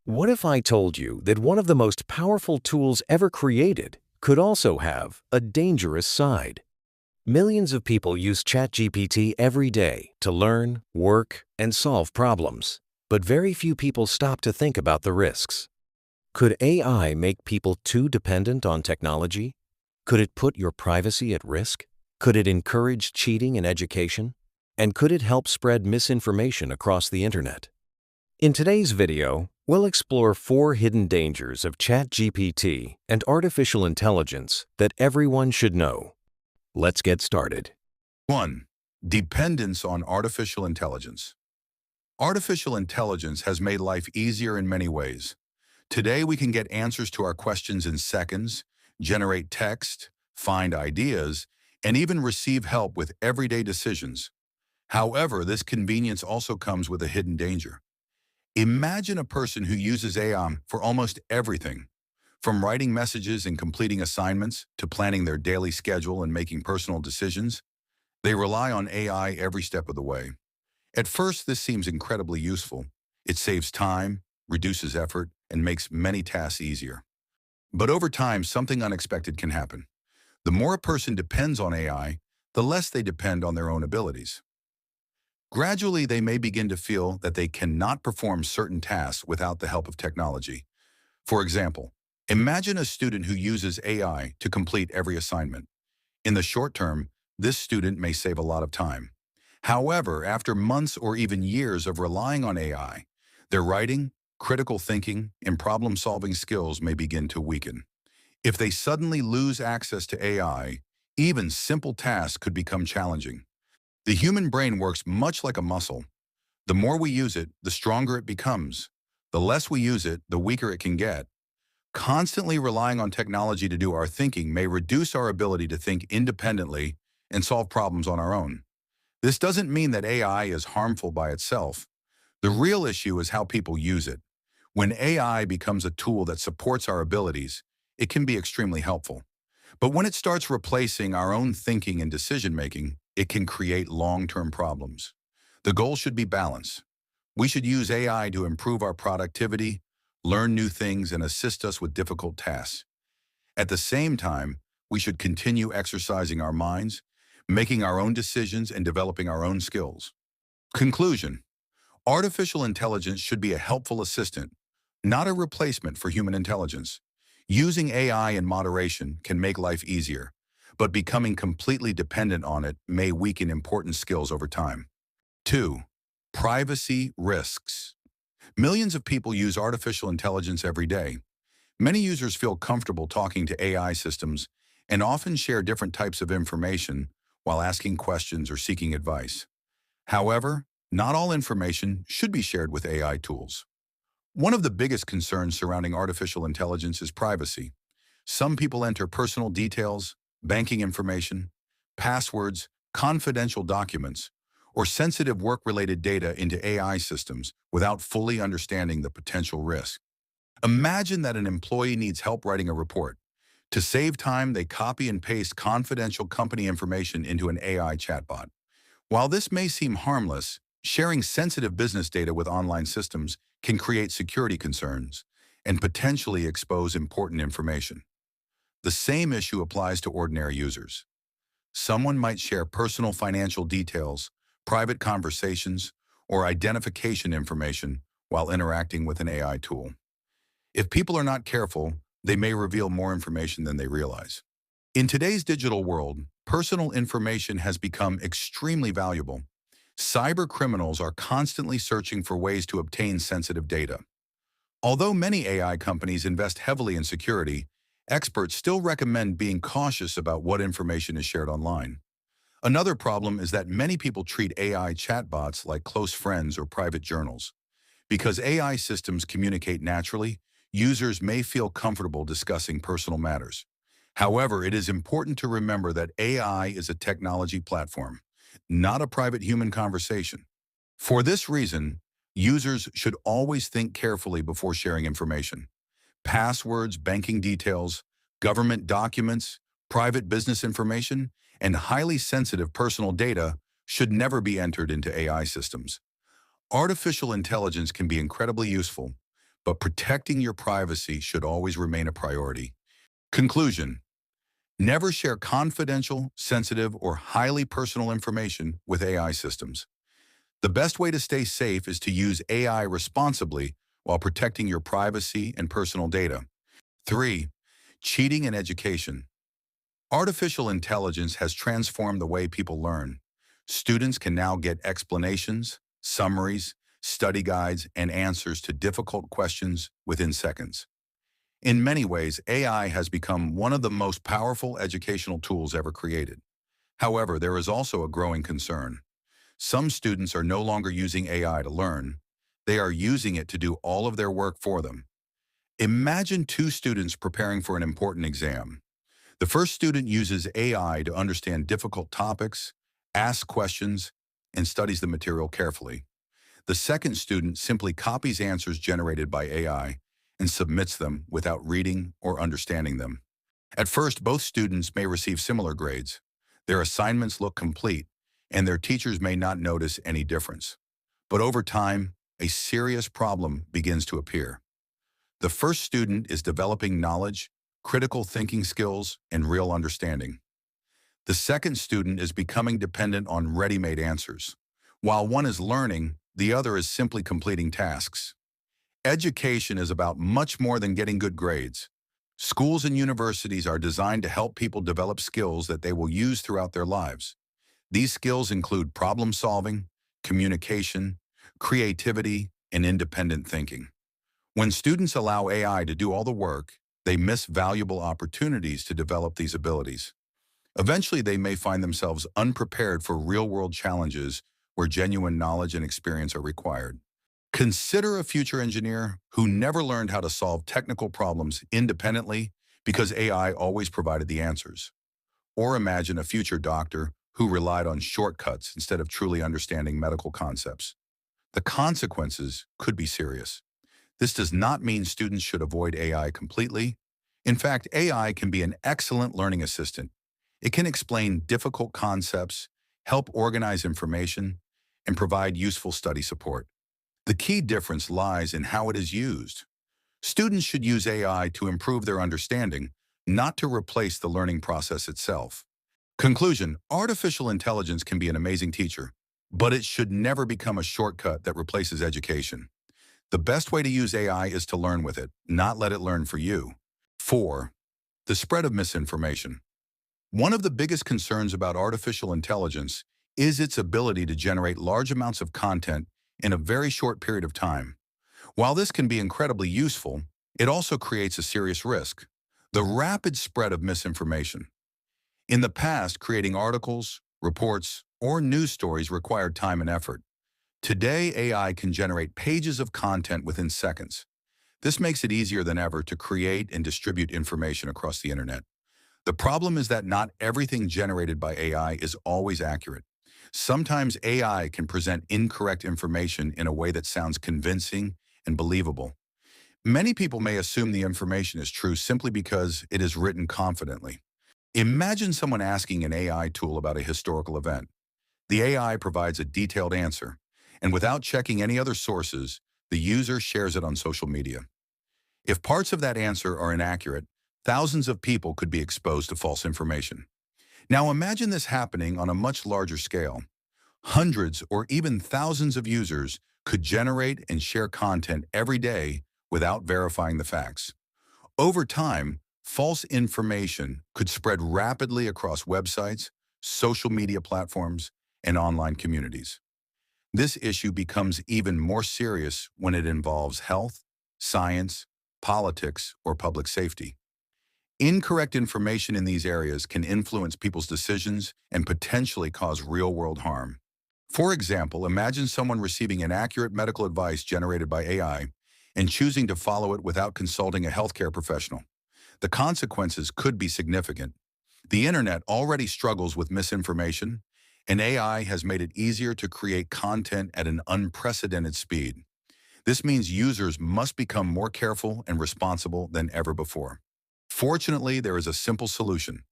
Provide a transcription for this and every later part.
What if I told you that one of the most powerful tools ever created could also have a dangerous side? Millions of people use ChatGPT every day to learn, work, and solve problems. But very few people stop to think about the risks. Could AI make people too dependent on technology? Could it put your privacy at risk? Could it encourage cheating in education? And could it help spread misinformation across the internet? In today's video, we'll explore 4 hidden dangers of ChatGPT and artificial intelligence that everyone should know. Let's get started. 1. Dependence on artificial intelligence. Artificial intelligence has made life easier in many ways. Today, we can get answers to our questions in seconds, generate text, find ideas, and even receive help with everyday decisions. However, this convenience also comes with a hidden danger. Imagine a person who uses AI for almost everything, from writing messages and completing assignments to planning their daily schedule and making personal decisions. They rely on AI every step of the way. At first, this seems incredibly useful. It saves time, reduces effort, and makes many tasks easier. But over time, something unexpected can happen. The more a person depends on AI, the less they depend on their own abilities. Gradually, they may begin to feel that they cannot perform certain tasks without the help of technology. For example, imagine a student who uses AI to complete every assignment. In the short term, this student may save a lot of time. However, after months or even years of relying on AI, their writing, critical thinking, and problem-solving skills may begin to weaken. If they suddenly lose access to AI, even simple tasks could become challenging. The human brain works much like a muscle. The more we use it, the stronger it becomes. The less we use it, the weaker it can get. Constantly relying on technology to do our thinking may reduce our ability to think independently and solve problems on our own. This doesn't mean that AI is harmful by itself. The real issue is how people use it. When AI becomes a tool that supports our abilities, it can be extremely helpful. But when it starts replacing our own thinking and decision-making, it can create long-term problems. The goal should be balance. We should use AI to improve our productivity, learn new things, and assist us with difficult tasks. At the same time, we should continue exercising our minds, making our own decisions, and developing our own skills. Conclusion: artificial intelligence should be a helpful assistant, not a replacement for human intelligence. Using AI in moderation can make life easier, but becoming completely dependent on it may weaken important skills over time. 2. Privacy risks. Millions of people use artificial intelligence every day. Many users feel comfortable talking to AI systems and often share different types of information while asking questions or seeking advice. However, not all information should be shared with AI tools. One of the biggest concerns surrounding artificial intelligence is privacy. Some people enter personal details, banking information, passwords, confidential documents, or sensitive work-related data into AI systems without fully understanding the potential risk. Imagine that an employee needs help writing a report. To save time, they copy and paste confidential company information into an AI chatbot. While this may seem harmless, sharing sensitive business data with online systems can create security concerns and potentially expose important information. The same issue applies to ordinary users. Someone might share personal financial details, private conversations, or identification information while interacting with an AI tool. If people are not careful, they may reveal more information than they realize. In today's digital world, personal information has become extremely valuable. Cyber criminals are constantly searching for ways to obtain sensitive data. Although many AI companies invest heavily in security, experts still recommend being cautious about what information is shared online. Another problem is that many people treat AI chatbots like close friends or private journals. Because AI systems communicate naturally, users may feel comfortable discussing personal matters. However, it is important to remember that AI is a technology platform, not a private human conversation. For this reason, users should always think carefully before sharing information. Passwords, banking details, government documents, private business information, and highly sensitive personal data should never be entered into AI systems. Artificial intelligence can be incredibly useful, but protecting your privacy should always remain a priority. Conclusion: never share confidential, sensitive, or highly personal information with AI systems. The best way to stay safe is to use AI responsibly while protecting your privacy and personal data. 3. Cheating in education. Artificial intelligence has transformed the way people learn. Students can now get explanations, summaries, study guides, and answers to difficult questions within seconds. In many ways, AI has become one of the most powerful educational tools ever created. However, there is also a growing concern. Some students are no longer using AI to learn. They are using it to do all of their work for them. Imagine two students preparing for an important exam. The first student uses AI to understand difficult topics, asks questions, and studies the material carefully. The second student simply copies answers generated by AI and submits them without reading or understanding them. At first, both students may receive similar grades. Their assignments look complete, and their teachers may not notice any difference. But over time, a serious problem begins to appear. The first student is developing knowledge, critical thinking skills, and real understanding. The second student is becoming dependent on ready-made answers. While one is learning, the other is simply completing tasks. Education is about much more than getting good grades. Schools and universities are designed to help people develop skills that they will use throughout their lives. These skills include problem solving, communication, creativity, and independent thinking. When students allow AI to do all the work, they miss valuable opportunities to develop these abilities. Eventually, they may find themselves unprepared for real-world challenges where genuine knowledge and experience are required. Consider a future engineer who never learned how to solve technical problems independently because AI always provided the answers. Or imagine a future doctor who relied on shortcuts instead of truly understanding medical concepts. The consequences could be serious. This does not mean students should avoid AI completely. In fact, AI can be an excellent learning assistant. It can explain difficult concepts, help organize information, and provide useful study support. The key difference lies in how it is used. Students should use AI to improve their understanding, not to replace the learning process itself. Conclusion: artificial intelligence can be an amazing teacher, but it should never become a shortcut that replaces education. The best way to use AI is to learn with it, not let it learn for you. 4. The spread of misinformation. One of the biggest concerns about artificial intelligence is its ability to generate large amounts of content in a very short period of time. While this can be incredibly useful, it also creates a serious risk: the rapid spread of misinformation. In the past, creating articles, reports, or news stories required time and effort. Today, AI can generate pages of content within seconds. This makes it easier than ever to create and distribute information across the internet. The problem is that not everything generated by AI is always accurate. Sometimes AI can present incorrect information in a way that sounds convincing and believable. Many people may assume the information is true simply because it is written confidently. Imagine someone asking an AI tool about a historical event. The AI provides a detailed answer, and without checking any other sources, the user shares it on social media. If parts of that answer are inaccurate, thousands of people could be exposed to false information. Now imagine this happening on a much larger scale. Hundreds or even thousands of users could generate and share content every day without verifying the facts. Over time, false information could spread rapidly across websites, social media platforms, and online communities. This issue becomes even more serious when it involves health, science, politics, or public safety. Incorrect information in these areas can influence people's decisions and potentially cause real-world harm. For example, imagine someone receiving inaccurate medical advice generated by AI and choosing to follow it without consulting a healthcare professional. The consequences could be significant. The internet already struggles with misinformation, and AI has made it easier to create content at an unprecedented speed. This means users must become more careful and responsible than ever before. Fortunately, there is a simple solution.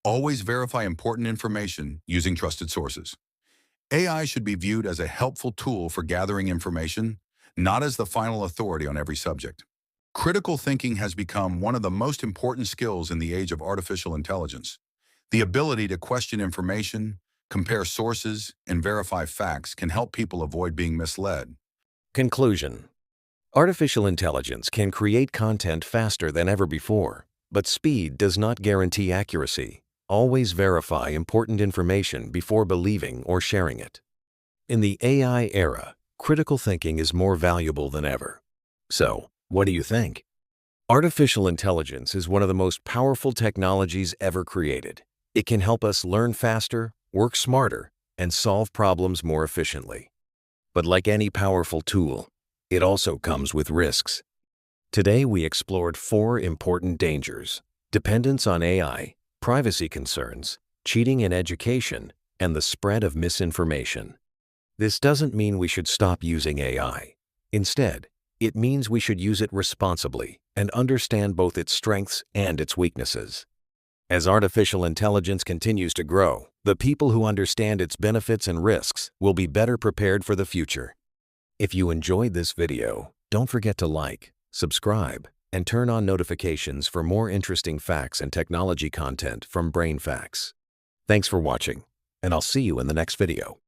Always verify important information using trusted sources. AI should be viewed as a helpful tool for gathering information, not as the final authority on every subject. Critical thinking has become one of the most important skills in the age of artificial intelligence. The ability to question information, compare sources, and verify facts can help people avoid being misled. Conclusion. Artificial intelligence can create content faster than ever before, but speed does not guarantee accuracy. Always verify important information before believing or sharing it. In the AI era, critical thinking is more valuable than ever. So, what do you think? Artificial intelligence is one of the most powerful technologies ever created. It can help us learn faster, work smarter, and solve problems more efficiently. But like any powerful tool, it also comes with risks. Today we explored 4 important dangers: dependence on AI, privacy concerns, cheating in education, and the spread of misinformation. This doesn't mean we should stop using AI. Instead, it means we should use it responsibly and understand both its strengths and its weaknesses. As artificial intelligence continues to grow, the people who understand its benefits and risks will be better prepared for the future. If you enjoyed this video, don't forget to like, subscribe, and turn on notifications for more interesting facts and technology content from Brain Facts. Thanks for watching, and I'll see you in the next video.